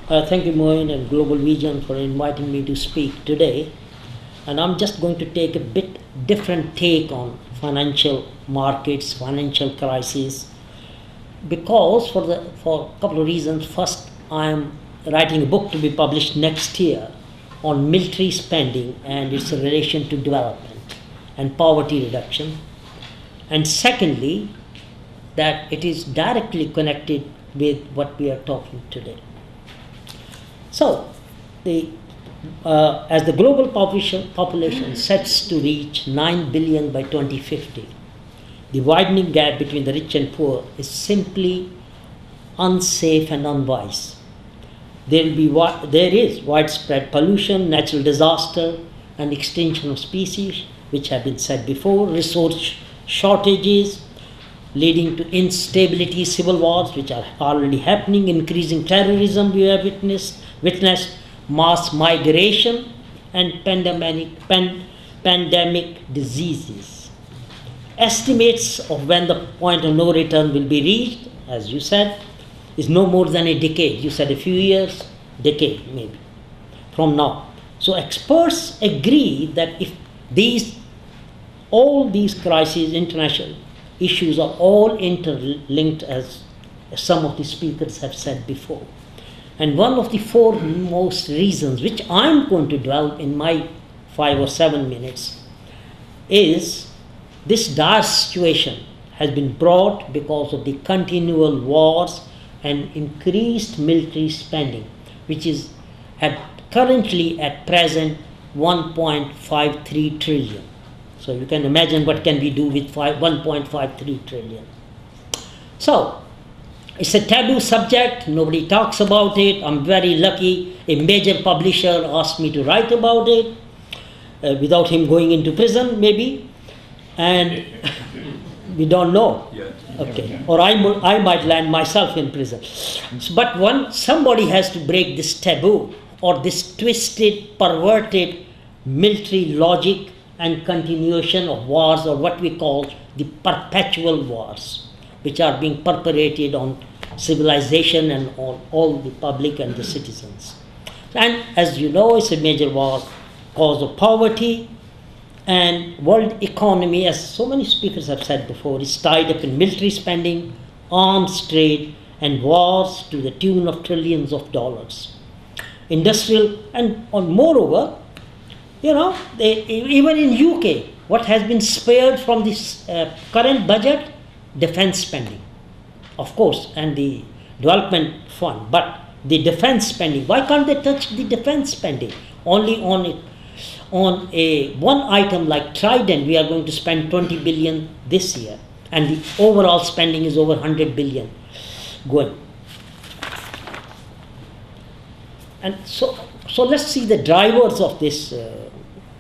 Thank you, Moin and Global Vision, for inviting me to speak today. And I'm just going to take a bit different take on financial markets, financial crisis, because for a couple of reasons. First, I am writing a book to be published next year on military spending and its relation to development and poverty reduction. And secondly, that it is directly connected with what we are talking today. So, as the global population sets to reach 9 billion by 2050, the widening gap between the rich and poor is simply unsafe and unwise. There is widespread pollution, natural disaster, and extinction of species, which have been said before, resource shortages, leading to instability, civil wars, which are already happening, increasing terrorism we have witnessed, mass migration, and pandemic diseases. Estimates of when the point of no return will be reached, as you said, is no more than a decade. You said a few years, decade maybe, from now. So experts agree that if all these crises, international issues, are all interlinked, as some of the speakers have said before. And one of the foremost reasons, which I'm going to dwell in my 5 or 7 minutes, is this dire situation has been brought because of the continual wars and increased military spending, which is currently at present 1.53 trillion. So you can imagine what can we do with 1.53 trillion. So it's a taboo subject, nobody talks about it. I'm very lucky a major publisher asked me to write about it without him going into prison maybe, and we don't know. Okay, or I might land myself in prison. But somebody has to break this taboo or this twisted, perverted military logic and continuation of wars, or what we call the perpetual wars, which are being perpetrated on civilization and on all the public and the citizens. And as you know, it's a major war, cause of poverty, and world economy, as so many speakers have said before, is tied up in military spending, arms trade, and wars to the tune of trillions of dollars. Industrial, and moreover, even in UK, what has been spared from this current budget? Defense spending, of course, and the development fund, but the defense spending, why can't they touch the defense spending? Only on one item like Trident, we are going to spend 20 billion this year, and the overall spending is over 100 billion going. And so let's see the drivers of this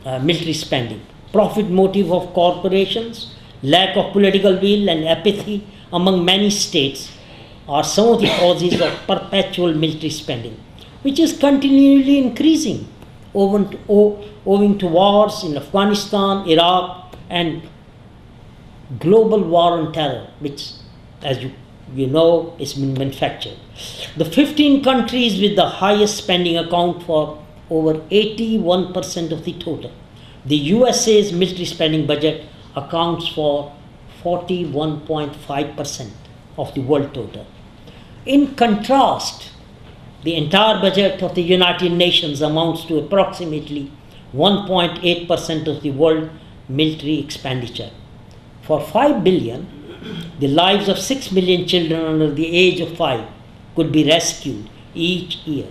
military spending. Profit motive of corporations, lack of political will, and apathy among many states are some of the causes of perpetual military spending, which is continually increasing owing to wars in Afghanistan, Iraq, and global war on terror, which, as you know, is been manufactured. The 15 countries with the highest spending account for over 81% of the total. The USA's military spending budget accounts for 41.5% of the world total. In contrast, the entire budget of the United Nations amounts to approximately 1.8% of the world military expenditure. For 5 billion, the lives of 6 million children under the age of 5 could be rescued each year.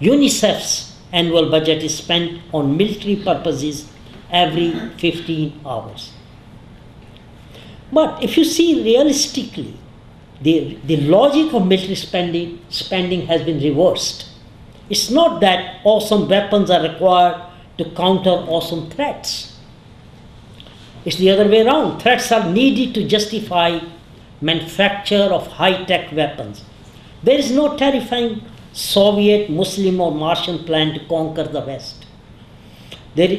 UNICEF's annual budget is spent on military purposes every 15 hours. But if you see realistically, the logic of military spending has been reversed. It's not that awesome weapons are required to counter awesome threats. It's the other way around. Threats are needed to justify manufacture of high-tech weapons. There is no terrifying Soviet, Muslim, or Martian plan to conquer the West. There